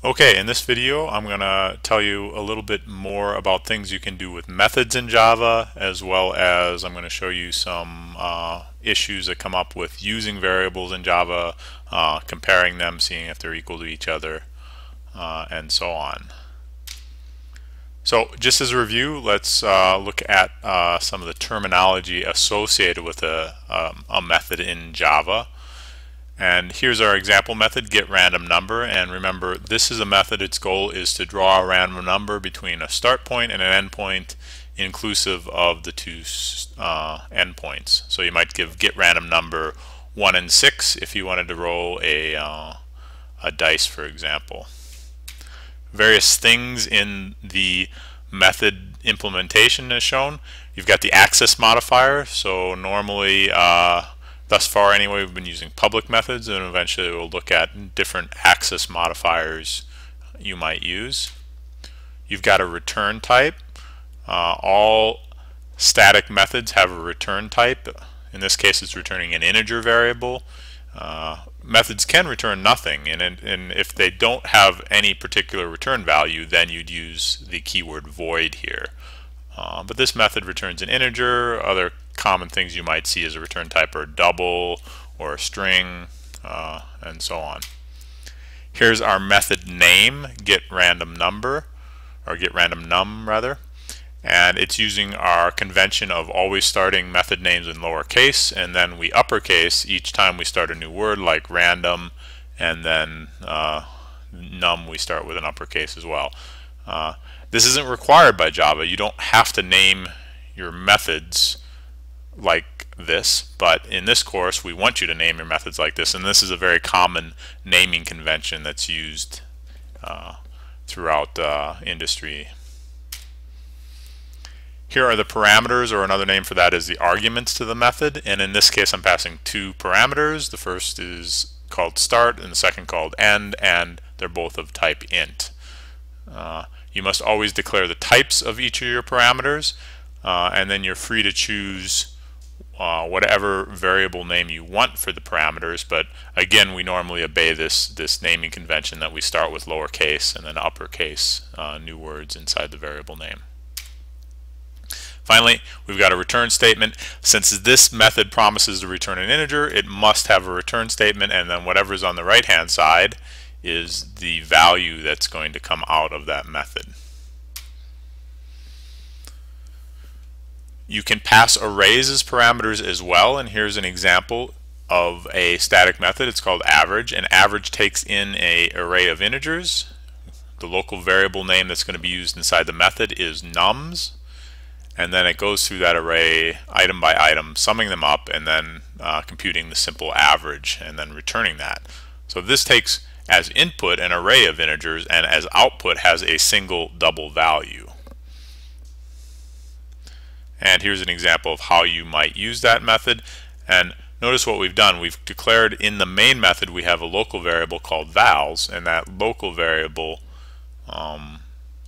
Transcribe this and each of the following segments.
Okay, in this video I'm going to tell you a little bit more about things you can do with methods in Java, as well as I'm going to show you some issues that come up with using variables in Java, comparing them, seeing if they're equal to each other, and so on. So just as a review, let's look at some of the terminology associated with a method in Java. And here's our example method, getRandomNumber. And remember, this is a method. Its goal is to draw a random number between a start point and an end point, inclusive of the two endpoints. So you might give getRandomNumber 1 and 6 if you wanted to roll a dice, for example. Various things in the method implementation is shown. You've got the access modifier. So normally, thus far anyway, we've been using public methods, and eventually we'll look at different access modifiers you might use. You've got a return type. All static methods have a return type. In this case, it's returning an integer variable. Methods can return nothing, and if they don't have any particular return value, then you'd use the keyword void here. But this method returns an integer. Other common things you might see as a return type are double or a string, and so on. Here's our method name, getRandomNumber, or getRandomNum rather, and it's using our convention of always starting method names in lowercase, and then we uppercase each time we start a new word, like random, and then num we start with an uppercase as well. This isn't required by Java. You don't have to name your methods like this, but in this course we want you to name your methods like this, and this is a very common naming convention that's used throughout industry. Here are the parameters, or another name for that is the arguments to the method, and in this case I'm passing two parameters. The first is called start and the second called end, and they're both of type int. You must always declare the types of each of your parameters, and then you're free to choose whatever variable name you want for the parameters, but again we normally obey this naming convention that we start with lowercase and then uppercase new words inside the variable name. Finally, we've got a return statement. Since this method promises to return an integer, it must have a return statement, and then whatever's on the right hand side is the value that's going to come out of that method. You can pass arrays as parameters as well, and here's an example of a static method. It's called average, and average takes in an array of integers. The local variable name that's going to be used inside the method is nums, and then it goes through that array item by item, summing them up, and then computing the simple average and then returning that. So this takes as input an array of integers, and as output has a single double value. And here's an example of how you might use that method. And notice what we've done. We've declared in the main method we have a local variable called vals, and that local variable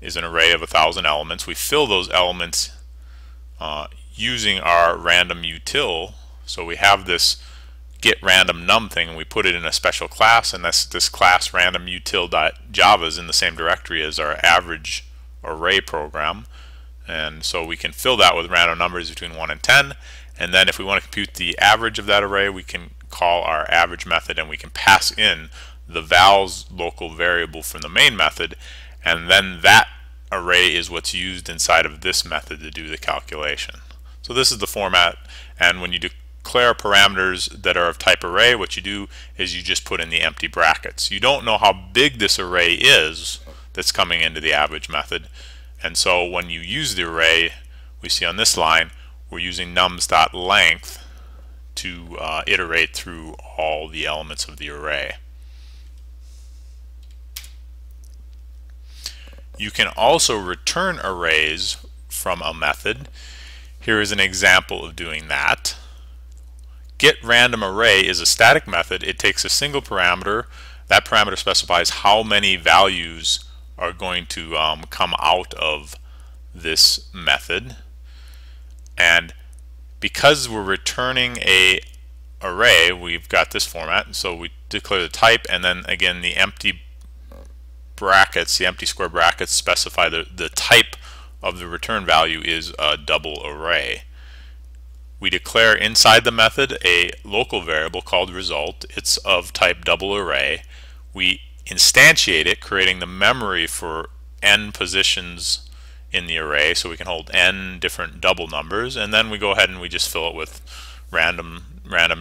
is an array of 1,000 elements. We fill those elements using our random util. So we have this getRandomNum thing, and we put it in a special class, and this class randomutil.java is in the same directory as our average array program. And so we can fill that with random numbers between 1 and 10, and then if we want to compute the average of that array, we can call our average method, and we can pass in the vals local variable from the main method, and then that array is what's used inside of this method to do the calculation. So this is the format, and when you declare parameters that are of type array, what you do is you just put in the empty brackets. You don't know how big this array is that's coming into the average method, and so when you use the array, we see on this line, we're using nums.length to iterate through all the elements of the array. You can also return arrays from a method. Here is an example of doing that. getRandomArray is a static method. It takes a single parameter. That parameter specifies how many values are going to come out of this method, and because we're returning a array, we've got this format. So we declare the type, and then again the empty brackets, the empty square brackets, specify the type of the return value is a double array. We declare inside the method a local variable called result. It's of type double array. We instantiate it, creating the memory for n positions in the array, so we can hold n different double numbers, and then we go ahead and we just fill it with random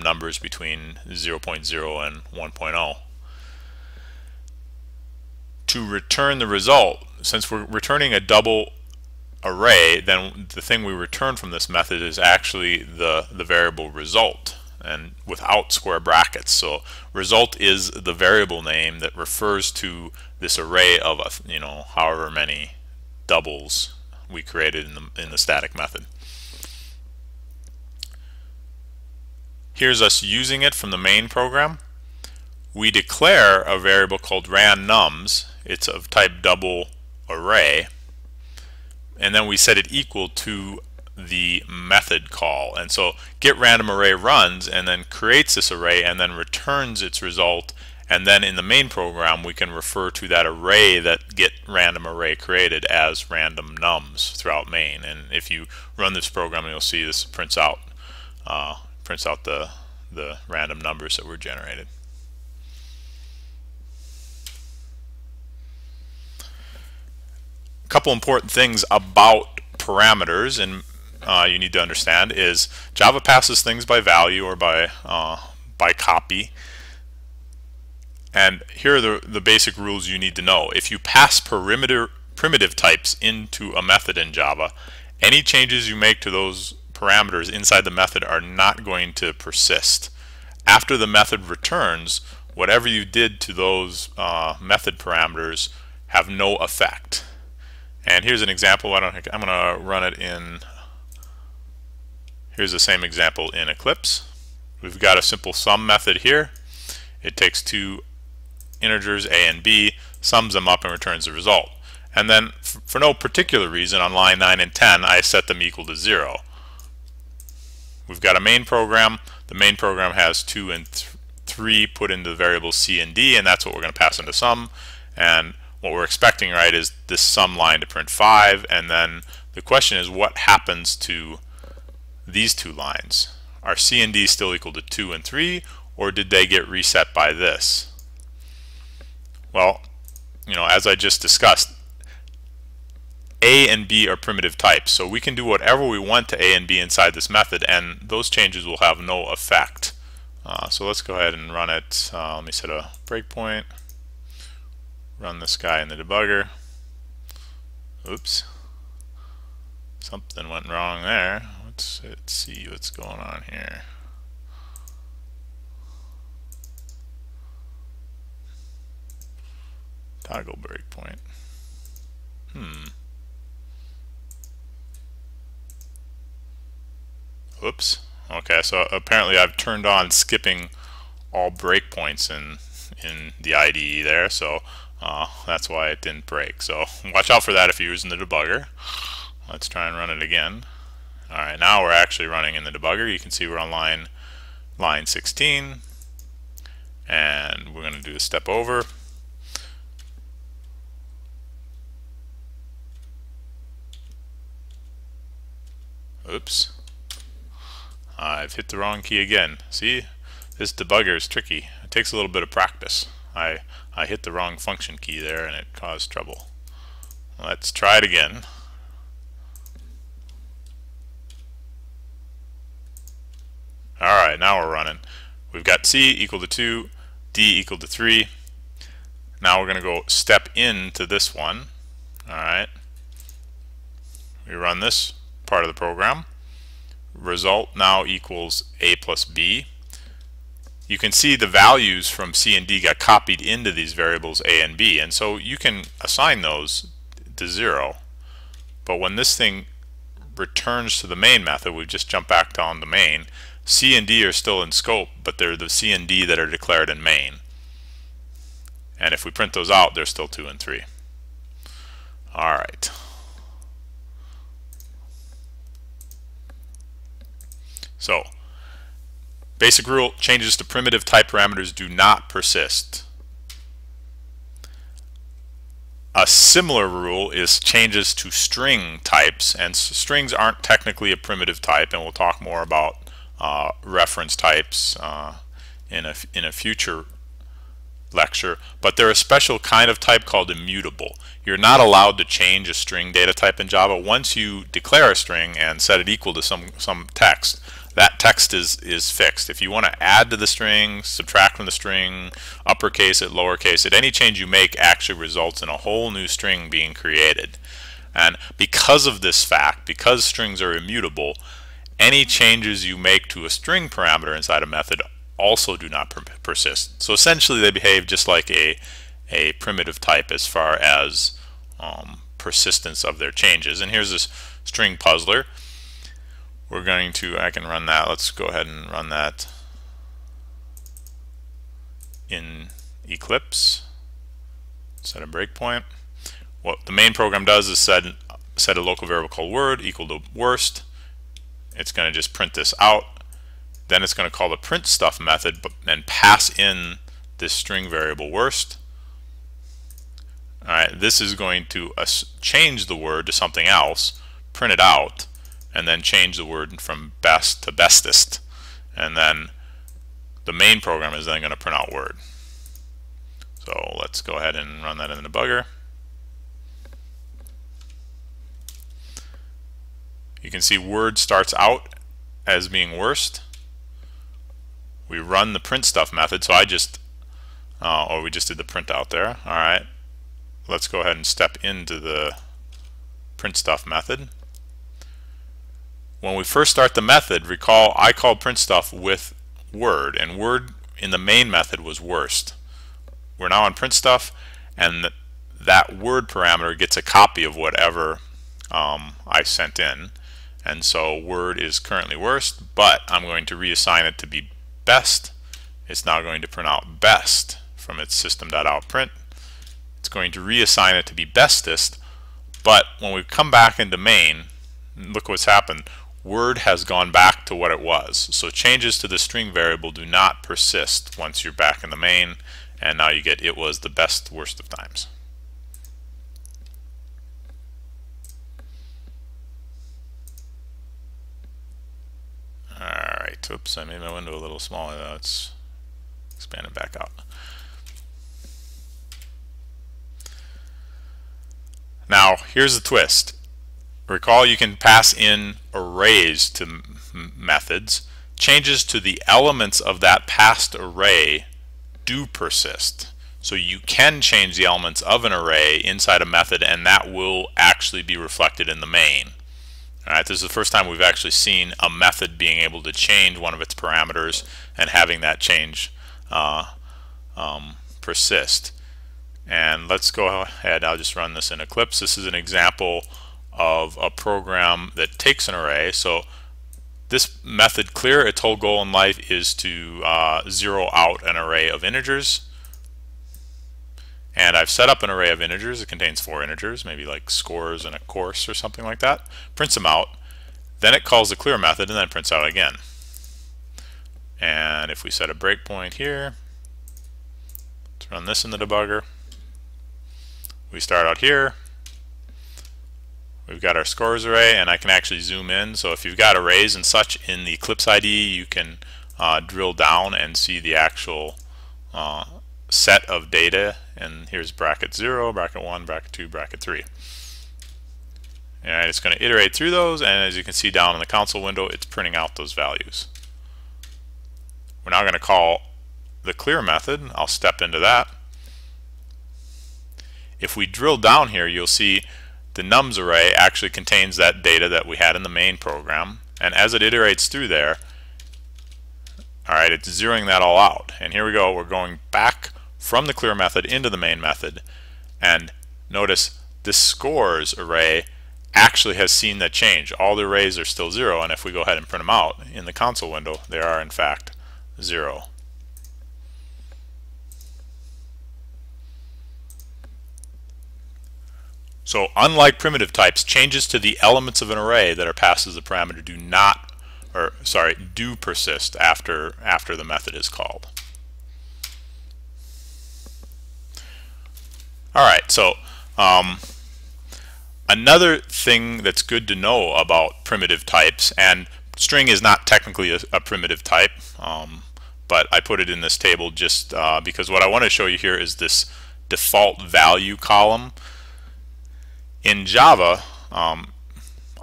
numbers between 0.0 and 1.0. To return the result, since we're returning a double array, then the thing we return from this method is actually the variable result, and without square brackets. So result is the variable name that refers to this array of however many doubles we created in the static method. Here's us using it from the main program. We declare a variable called randnums. It's of type double array, and then we set it equal to the method call. And so getRandomArray runs and then creates this array and then returns its result, and then in the main program we can refer to that array that getRandomArray created as randomnums throughout main. And if you run this program, you'll see this prints out the random numbers that were generated. A couple important things about parameters and you need to understand is Java passes things by value or by copy. And here are the basic rules you need to know. If you pass primitive types into a method in Java, any changes you make to those parameters inside the method are not going to persist. After the method returns, whatever you did to those method parameters have no effect. And here's an example. I'm going to run it in. Here's the same example in Eclipse. We've got a simple sum method here. It takes two integers a and b, sums them up, and returns the result. And then for no particular reason, on line 9 and 10, I set them equal to 0. We've got a main program. The main program has 2 and 3 put into the variables c and d, and that's what we're going to pass into sum. And what we're expecting, right, is this sum line to print 5, and then the question is what happens to these two lines? Are c and d still equal to 2 and 3, or did they get reset by this? Well, as I just discussed, a and b are primitive types, so we can do whatever we want to a and b inside this method, and those changes will have no effect. So let's go ahead and run it. Let me set a breakpoint. Run this guy in the debugger. Oops. Something went wrong there. Let's see what's going on here. Toggle breakpoint. Oops. Okay, so apparently I've turned on skipping all breakpoints in the IDE there, so that's why it didn't break. So watch out for that if you're using the debugger. Let's try and run it again. Alright, now we're actually running in the debugger. You can see we're on line 16, and we're going to do a step over. Oops. I've hit the wrong key again. See, this debugger is tricky. It takes a little bit of practice. I hit the wrong function key there and it caused trouble. Let's try it again. Alright, now we're running. We've got c equal to 2, d equal to 3. Now we're going to go step into this one. Alright. We run this part of the program. Result now equals a plus b. You can see the values from c and d got copied into these variables a and b, and so you can assign those to 0. But when this thing returns to the main method, we just jump back down to main, c and d are still in scope, but they're the c and d that are declared in main. And if we print those out, they're still 2 and 3. Alright. So, basic rule, changes to primitive type parameters do not persist. A similar rule is changes to string types, and strings aren't technically a primitive type, and we'll talk more about reference types in a future lecture, but they're a special kind of type called immutable. You're not allowed to change a string data type in Java. Once you declare a string and set it equal to some text, that text is fixed. If you want to add to the string, subtract from the string, uppercase it, lowercase it, any change you make actually results in a whole new string being created. And because of this fact, because strings are immutable, any changes you make to a string parameter inside a method also do not persist. So essentially they behave just like a primitive type as far as persistence of their changes. And here's this string puzzler. We're going to, I can run that. Let's go ahead and run that in Eclipse. Set a breakpoint. What the main program does is set a local variable called word equal to worst. It's going to just print this out. Then it's going to call the print stuff method and pass in this string variable worst. Alright, this is going to change the word to something else, print it out, and then change the word from best to bestest. And then the main program is then going to print out word. So let's go ahead and run that in the debugger. You can see word starts out as being worst. We run the print stuff method, so we just did the print out there. Alright, let's go ahead and step into the print stuff method. When we first start the method, recall I called print stuff with word, and word in the main method was worst. We're now on print stuff, and that word parameter gets a copy of whatever I sent in. And so word is currently worst, but I'm going to reassign it to be best. It's now going to print out best from its system.out_print. It's going to reassign it to be bestest, but when we come back into main, look what's happened. Word has gone back to what it was. So changes to the string variable do not persist once you're back in the main, and now you get it was the best worst of times. Alright, oops, I made my window a little smaller. Let's expand it back out. Now, here's the twist. Recall you can pass in arrays to methods. Changes to the elements of that passed array do persist. So you can change the elements of an array inside a method, and that will actually be reflected in the main. Alright, this is the first time we've actually seen a method being able to change one of its parameters and having that change persist. And let's go ahead, I'll just run this in Eclipse. This is an example of a program that takes an array. So this method clear, its whole goal in life is to zero out an array of integers. And I've set up an array of integers. It contains 4 integers, maybe like scores and a course or something like that. Prints them out. Then it calls the clear method and then prints out again. And if we set a breakpoint here, let's run this in the debugger. We start out here. We've got our scores array, and I can actually zoom in. So if you've got arrays and such in the Eclipse IDE, you can drill down and see the actual set of data. And here's bracket 0, bracket 1, bracket 2, bracket 3. And it's going to iterate through those, and as you can see down in the console window, it's printing out those values. We're now going to call the clear method. I'll step into that. If we drill down here, you'll see the nums array actually contains that data that we had in the main program, and as it iterates through there, alright, it's zeroing that all out. And here we go, we're going back from the clear method into the main method, and notice this scores array actually has seen that change. All the arrays are still 0, and if we go ahead and print them out in the console window, they are in fact 0. So unlike primitive types, changes to the elements of an array that are passed as a parameter do persist after the method is called. Alright, so Another thing that's good to know about primitive types, and string is not technically a primitive type, but I put it in this table just because what I want to show you here is this default value column. In Java,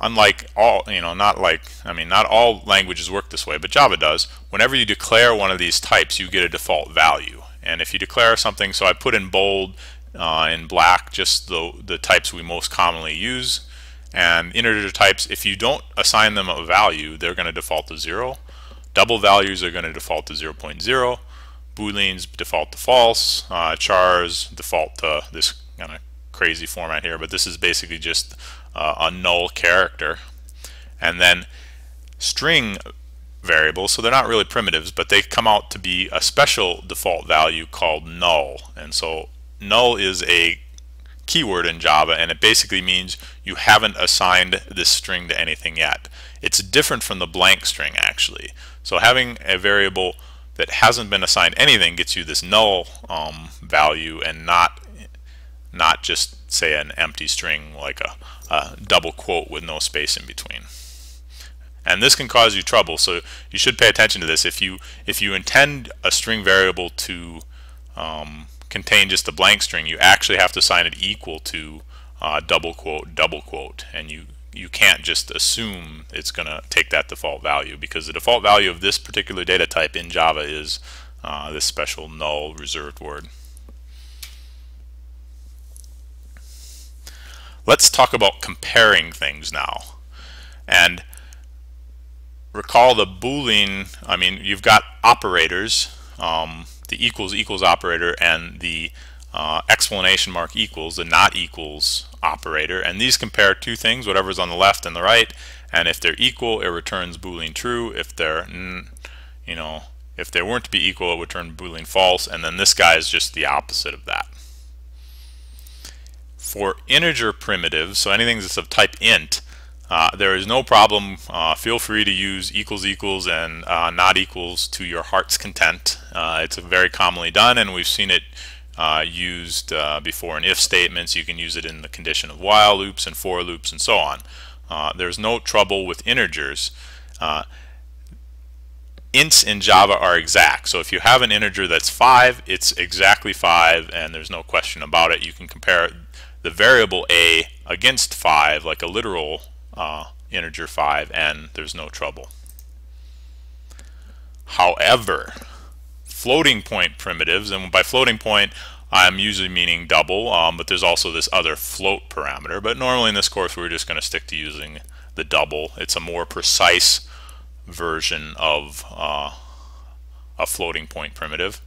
unlike all, not all languages work this way, but Java does. Whenever you declare one of these types, you get a default value. And if you declare something, so I put in bold, in black, just the types we most commonly use. And integer types, if you don't assign them a value, they're going to default to 0. Double values are going to default to 0.0. Booleans default to false. Chars default to this kind of crazy format here, but this is basically just a null character. And then string variables, so they're not really primitives, but they come out to be a special default value called null. And so null is a keyword in Java, and it basically means you haven't assigned this string to anything yet. It's different from the blank string, actually. So having a variable that hasn't been assigned anything gets you this null value, and not just, say, an empty string like a double quote with no space in between. And this can cause you trouble, so you should pay attention to this. If you intend a string variable to contain just a blank string, you actually have to assign it equal to double quote, and you can't just assume it's going to take that default value, because the default value of this particular data type in Java is this special null reserved word. Let's talk about comparing things now. And recall the Boolean, you've got operators, the equals operator and the exclamation mark equals, the not equals operator, and these compare two things, whatever's on the left and the right, and if they're equal, it returns Boolean true. If they're, if they weren't to be equal, it would return Boolean false, and then this guy is just the opposite of that. For integer primitives, so anything that's of type int, there is no problem. Feel free to use equals and not equals to your heart's content. It's very commonly done, and we've seen it used before in if statements. You can use it in the condition of while loops and for loops and so on. There's no trouble with integers. Ints in Java are exact, so if you have an integer that's 5, it's exactly 5, and there's no question about it. You can compare the variable a against 5, like a literal integer 5, and there's no trouble. However, floating point primitives, and by floating point I'm usually meaning double, but there's also this other float parameter, but normally in this course we're just going to stick to using the double. It's a more precise version of a floating point primitive.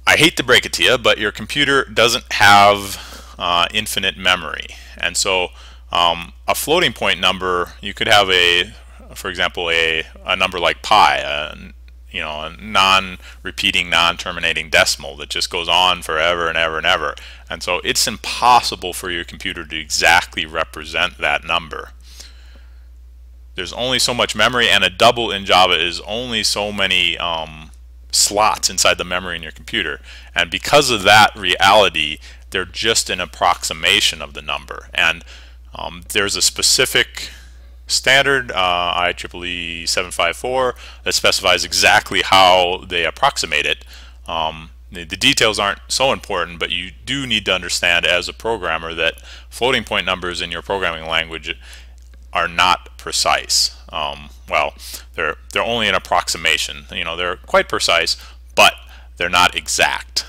I hate to break it to you, but your computer doesn't have infinite memory, and so a floating point number, you could have for example, a number like pi, a non-repeating, non-terminating decimal that just goes on forever and ever and ever, and so it's impossible for your computer to exactly represent that number. There's only so much memory, and a double in Java is only so many slots inside the memory in your computer, and because of that reality, they're just an approximation of the number. And there's a specific standard, IEEE 754, that specifies exactly how they approximate it. The details aren't so important, but you do need to understand as a programmer that floating point numbers in your programming language are not precise. Well, they're only an approximation. They're quite precise, but they're not exact.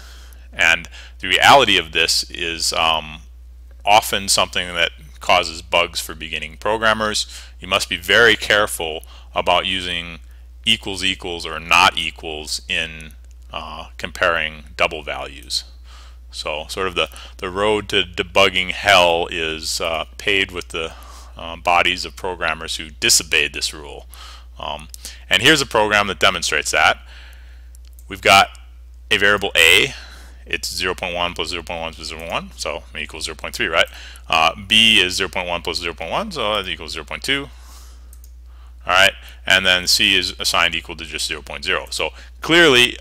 And the reality of this is often something that causes bugs for beginning programmers. You must be very careful about using equals or not equals in comparing double values. So sort of the road to debugging hell is paved with the bodies of programmers who disobeyed this rule. And here's a program that demonstrates that. We've got a variable a. It's 0.1 plus 0.1 plus 0.1, so equals 0.3, right? B is 0.1 plus 0.1, so that equals 0.2. All right, and then C is assigned equal to just 0.0. So clearly,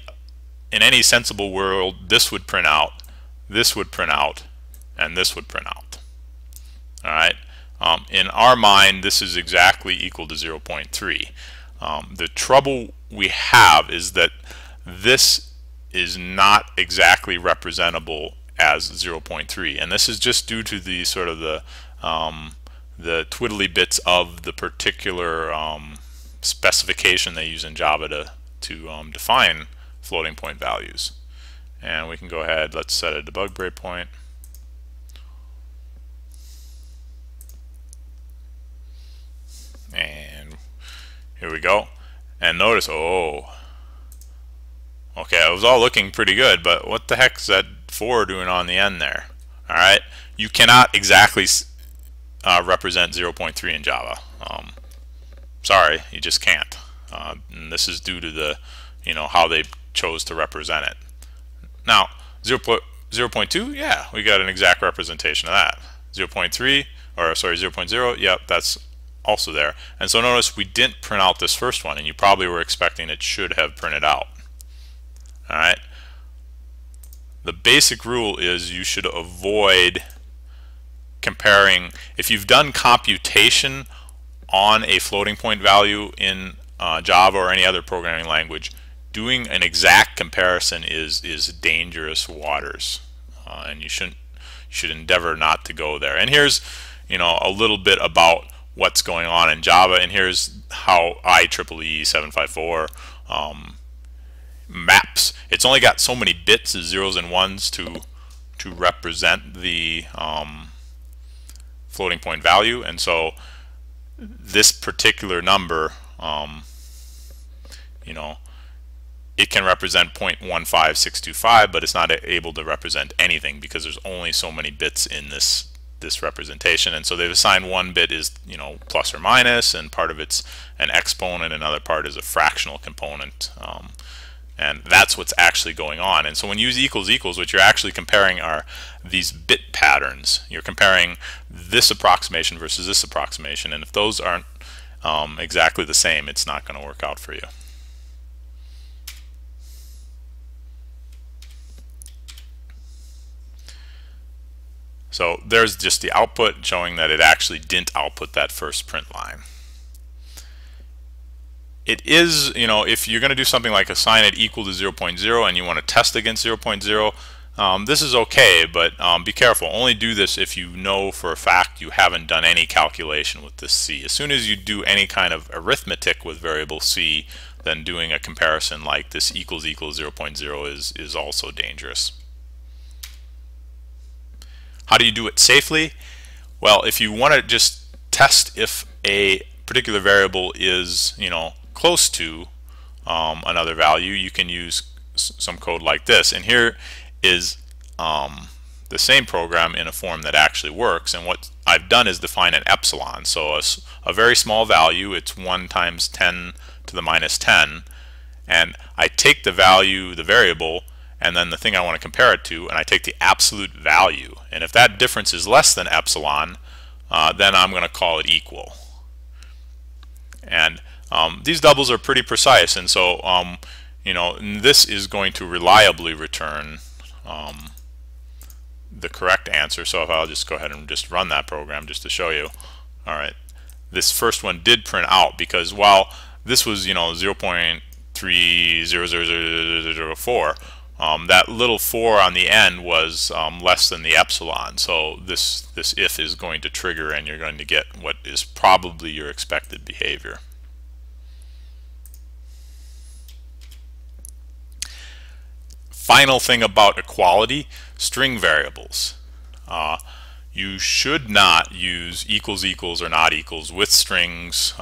in any sensible world, this would print out this would print out, and this would print out. All right. In our mind, this is exactly equal to 0.3. The trouble we have is that this is not exactly representable as 0.3, and this is just due to the sort of the twiddly bits of the particular specification they use in Java to define floating point values. And we can go ahead, let's set a debug breakpoint. And here we go. And notice, oh, okay, it was all looking pretty good, but what the heck is that 4 doing on the end there? All right, you cannot exactly represent 0.3 in Java. Sorry, you just can't. And this is due to the, how they chose to represent it. Now, 0.2, yeah, we got an exact representation of that. 0.3, or sorry, 0.0, yep, that's also there. And so notice we didn't print out this first one, and you probably were expecting it should have printed out. All right. The basic rule is you should avoid comparing. If you've done computation on a floating point value in Java or any other programming language, doing an exact comparison is dangerous waters, and you should endeavor not to go there. And here's a little bit about what's going on in Java, and here's how IEEE 754 maps. It's only got so many bits of zeros and ones to represent the floating point value, and so this particular number, it can represent 0.15625, but it's not able to represent anything because there's only so many bits in this representation. And so they've assigned one bit is plus or minus, and part of it's an exponent, another part is a fractional component, and that's what's actually going on. And so when you use equals equals, what you're actually comparing are these bit patterns. You're comparing this approximation versus this approximation, and if those aren't exactly the same, it's not going to work out for you. So there's just the output showing that it actually didn't output that first print line. It is, if you're going to do something like assign it equal to 0.0 and you want to test against 0.0, this is okay, but be careful. Only do this if you know for a fact you haven't done any calculation with this C. As soon as you do any kind of arithmetic with variable C, then doing a comparison like this equals 0.0 is also dangerous. How do you do it safely? Well, if you want to just test if a particular variable is, close to another value, you can use some code like this. And here is the same program in a form that actually works. And what I've done is define an epsilon. So a very small value, it's 1 times 10 to the minus 10. And I take the value, the variable, and then the thing I want to compare it to, and I take the absolute value. And if that difference is less than epsilon, then I'm going to call it equal. And these doubles are pretty precise, and so this is going to reliably return the correct answer. So if I'll just go ahead and just run that program just to show you. All right, this first one did print out because while this was 0.3000004, that little 4 on the end was less than the epsilon. So this if is going to trigger, and you're going to get what is probably your expected behavior. Final thing about equality, string variables. You should not use equals equals or not equals with strings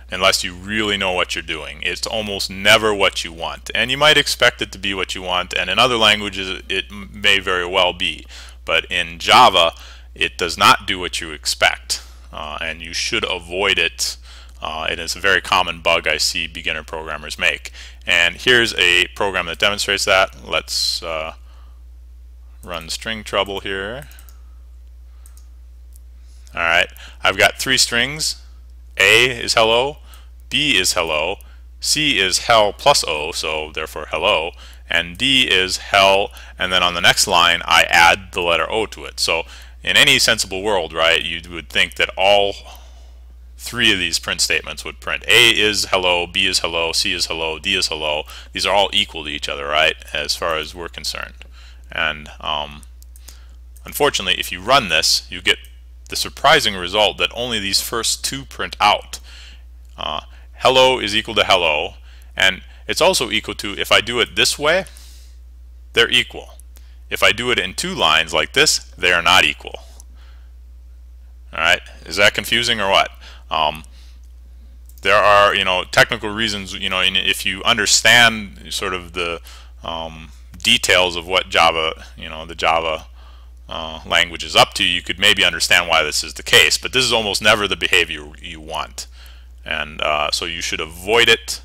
unless you really know what you're doing. It's almost never what you want, and you might expect it to be what you want, and in other languages it may very well be, but in Java it does not do what you expect, and you should avoid it. It is a very common bug I see beginner programmers make, and here's a program that demonstrates that. Let's run string trouble here. Alright, I've got 3 strings. A is hello, B is hello, C is hell plus O, so therefore hello, and D is hell, and then on the next line I add the letter O to it. So in any sensible world, right, you would think that all three of these print statements would print. A is hello, B is hello, C is hello, D is hello. These are all equal to each other, right, as far as we're concerned. And unfortunately, if you run this, you get the surprising result that only these first two print out. Hello is equal to hello, and it's also equal to, if I do it this way, they're equal. If I do it in two lines like this, they are not equal. Alright, is that confusing or what? There are, technical reasons, and if you understand sort of the details of what Java, the Java language is up to, you could maybe understand why this is the case, but this is almost never the behavior you want. And so you should avoid it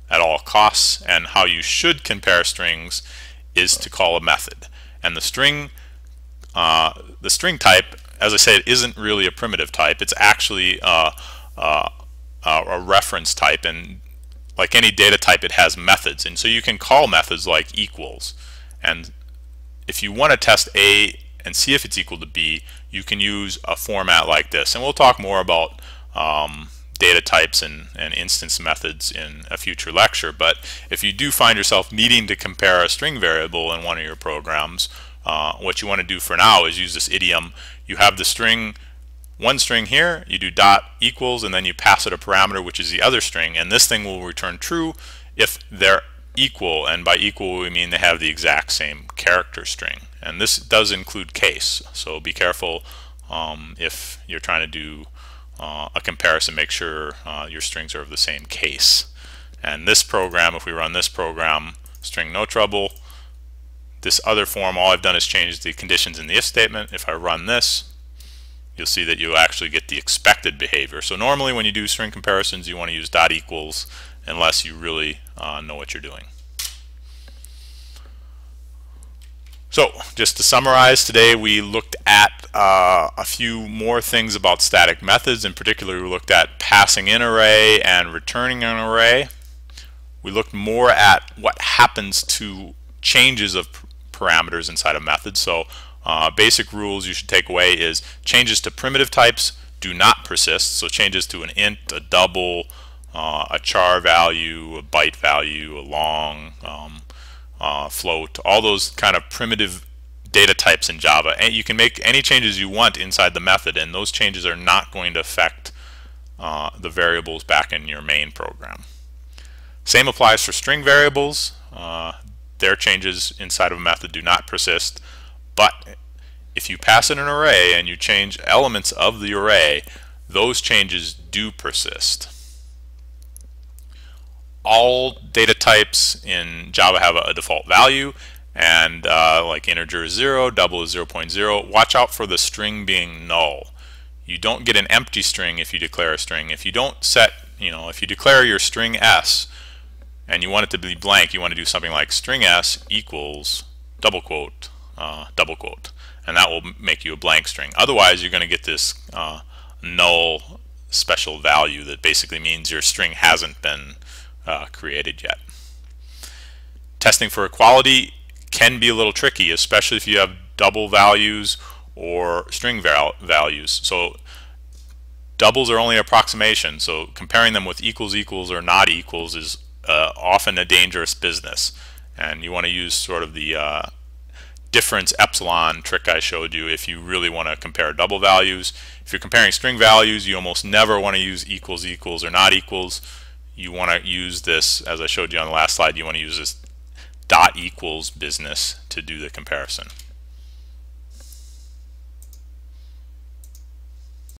at all costs, and how you should compare strings is to call a method. And the string type, as I said, isn't really a primitive type. It's actually a reference type, and like any data type, it has methods, and so you can call methods like equals. And if you want to test A and see if it's equal to B, you can use a format like this, and we'll talk more about data types and instance methods in a future lecture. But if you do find yourself needing to compare a string variable in one of your programs, what you want to do for now is use this idiom. You have the string, one string here, you do dot equals, and then you pass it a parameter, which is the other string, and this thing will return true if they're equal, and by equal we mean they have the exact same character string. And this does include case, so be careful if you're trying to do a comparison, make sure your strings are of the same case. And this program, if we run this program, string no trouble. This other form, all I've done is change the conditions in the if statement. If I run this, you'll see that you actually get the expected behavior. So normally when you do string comparisons, you want to use dot equals unless you really know what you're doing. So just to summarize, today we looked at a few more things about static methods. In particular, we looked at passing in array and returning an array. We looked more at what happens to changes of parameters inside a method. So basic rules you should take away is changes to primitive types do not persist. So changes to an int, a double, a char value, a byte value, a long, float, all those kind of primitive data types in Java. And you can make any changes you want inside the method, and those changes are not going to affect the variables back in your main program. Same applies for string variables. Their changes inside of a method do not persist, but if you pass in an array and you change elements of the array, those changes do persist. All data types in Java have a default value, and like integer is 0, double is 0.0. Watch out for the string being null. You don't get an empty string if you declare a string. If you don't set, if you declare your string s and you want it to be blank, you want to do something like string s equals double quote, and that will make you a blank string. Otherwise, you're going to get this null special value that basically means your string hasn't been created yet. Testing for equality can be a little tricky, especially if you have double values or string values. So doubles are only approximation, so comparing them with equals equals or not equals is often a dangerous business, and you want to use sort of the difference epsilon trick I showed you if you really want to compare double values. If you're comparing string values, you almost never want to use equals equals or not equals. You want to use this, as I showed you on the last slide, you want to use this dot equals business to do the comparison.